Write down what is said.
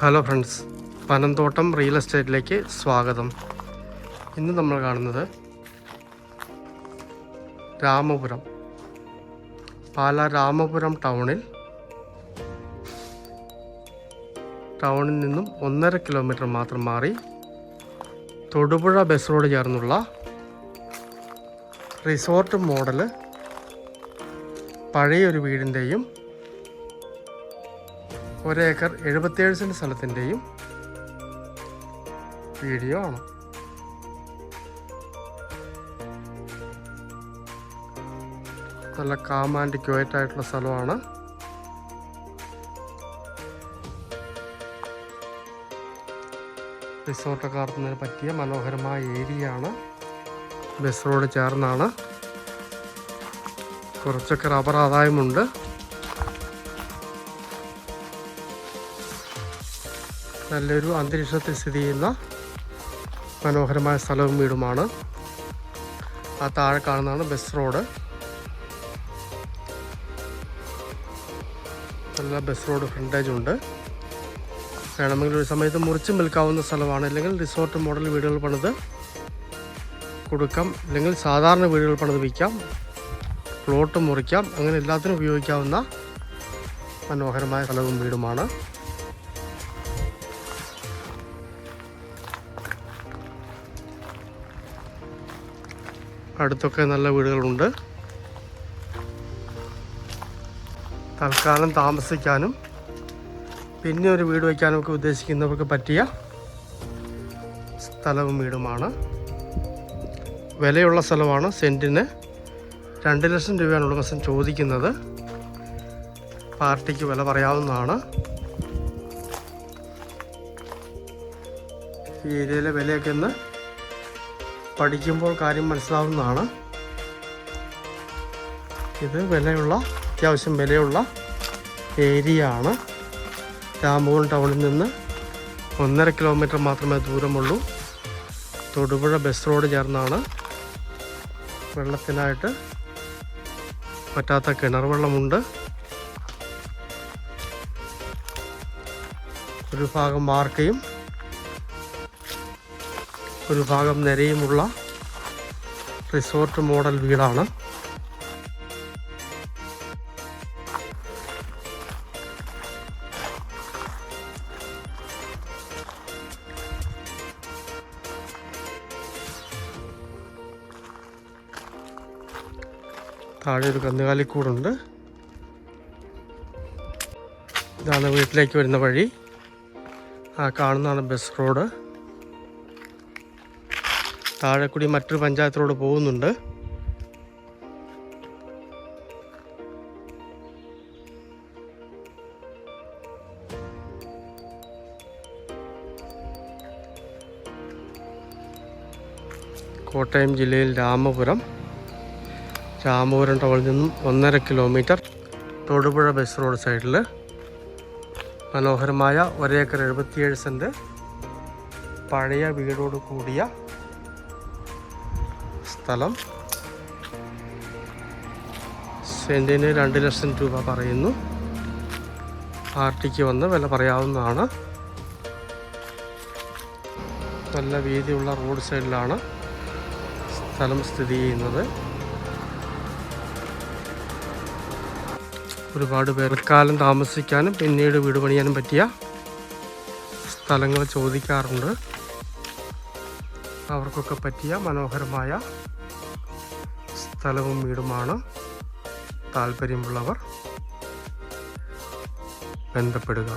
Hello friends, Panamthottam real എസ്റ്റേറ്റിലേക്ക് സ്വാഗതം. ഇന്ന് നമ്മൾ കാണുന്നത് രാമപുരം, പാലാ രാമപുരം ടൗണിൽ നിന്നും 1.5 കിലോമീറ്റർ മാത്രം മാറി തൊടുപുഴ ബസ് റോഡ് ചേർന്നുള്ള റിസോർട്ട് മോഡൽ പഴയൊരു വീടിൻ്റെയും 1 ഏക്കർ 77 സെൻറ്റ് സ്ഥലത്തിൻ്റെയും വീഡിയോ ആണ്. നല്ല കാം ആൻഡ് ക്വയറ്റ് ആയിട്ടുള്ള സ്ഥലമാണ്. റിസോർട്ടൊക്കെ നടത്തുന്നതിന് പറ്റിയ മനോഹരമായ ഏരിയയാണ്. ബസ് റോഡ് ചേർന്നാണ്. കുറച്ചൊക്കെ റബ്ബർ ആദായമുണ്ട്. നല്ലൊരു അന്തരീക്ഷത്തിൽ സ്ഥിതി ചെയ്യുന്ന മനോഹരമായ സ്ഥലവും വീടുമാണ്. ആ താഴെ കാണുന്നതാണ് ബസ് റോഡ്. നല്ല ബസ് റോഡ് ഫ്രണ്ടേജ് ഉണ്ട്. വേണമെങ്കിൽ ഒരു സമയത്ത് മുറിച്ചും വിൽക്കാവുന്ന സ്ഥലമാണ്. അല്ലെങ്കിൽ റിസോർട്ട് മോഡൽ വീടുകൾ പണിത് കൊടുക്കാം, അല്ലെങ്കിൽ സാധാരണ വീടുകൾ പണിത് വിൽക്കാം, പ്ലോട്ട് മുറിക്കാം, അങ്ങനെ എല്ലാത്തിനും ഉപയോഗിക്കാവുന്ന മനോഹരമായ സ്ഥലവും വീടുമാണ്. അടുത്തൊക്കെ നല്ല വീടുകളുണ്ട്. തൽക്കാലം താമസിക്കാനും പിന്നെ ഒരു വീട് വയ്ക്കാനും ഒക്കെ ഉദ്ദേശിക്കുന്നവർക്ക് പറ്റിയ സ്ഥലവും വീടുമാണ്. വിലയുള്ള സ്ഥലമാണ്. സെൻറ്റിന് 2 ലക്ഷം രൂപയാണ് ഉടമസ്ഥൻ ചോദിക്കുന്നത്. പാർട്ടിക്ക് വില പറയാവുന്നതാണ്. ഈ ഏരിയയിലെ വിലയൊക്കെ ഒന്ന് പഠിക്കുമ്പോൾ കാര്യം മനസ്സിലാവുന്നതാണ്. ഇത് അത്യാവശ്യം വിലയുള്ള ഏരിയ ആണ്. രാമപുരം ടൗണിൽ നിന്ന് 1.5 കിലോമീറ്റർ മാത്രമേ ദൂരമുള്ളൂ. തൊടുപുഴ ബസ് റോഡ് ചേർന്നാണ്. വെള്ളത്തിനായിട്ട് പറ്റാത്ത കിണർ വെള്ളമുണ്ട്. ഒരു ഭാഗം വാർക്കയും ഒരു ഭാഗം നിരയുമുള്ള റിസോർട്ട് മോഡൽ വീടാണ്. താഴെ ഒരു കന്നുകാലിക്കൂടുണ്ട്. ഇതാണ് വീട്ടിലേക്ക് വരുന്ന വഴി. ആ കാണുന്നതാണ് ബസ് റോഡ്. താഴെ കൂടി മറ്റൊരു പഞ്ചായത്ത് റോഡ് പോകുന്നുണ്ട്. കോട്ടയം ജില്ലയിൽ രാമപുരം ടൗണിൽ നിന്നും 1.5 കിലോമീറ്റർ തൊടുപുഴ ബസ് റോഡ് സൈഡിൽ മനോഹരമായ 1 ഏക്കർ 77 സെൻറ്റ് പഴയ വീടോട് കൂടിയ സ്ഥലം. സെൻറ്റിന് 2 ലക്ഷം രൂപ പറയുന്നു. പാർട്ടിക്ക് വന്ന് വില പറയാവുന്നതാണ്. നല്ല വീതിയുള്ള റോഡ് സൈഡിലാണ് സ്ഥലം സ്ഥിതി ചെയ്യുന്നത്. ഒരുപാട് പേർക്കാലം താമസിക്കാനും പിന്നീട് വീട് പണിയാനും പറ്റിയ സ്ഥലങ്ങൾ ചോദിക്കാറുണ്ട്. അവർക്കൊക്കെ പറ്റിയ മനോഹരമായ സ്ഥലവും വീടുമാണ്. താല്പര്യമുള്ളവർ ബന്ധപ്പെടുക.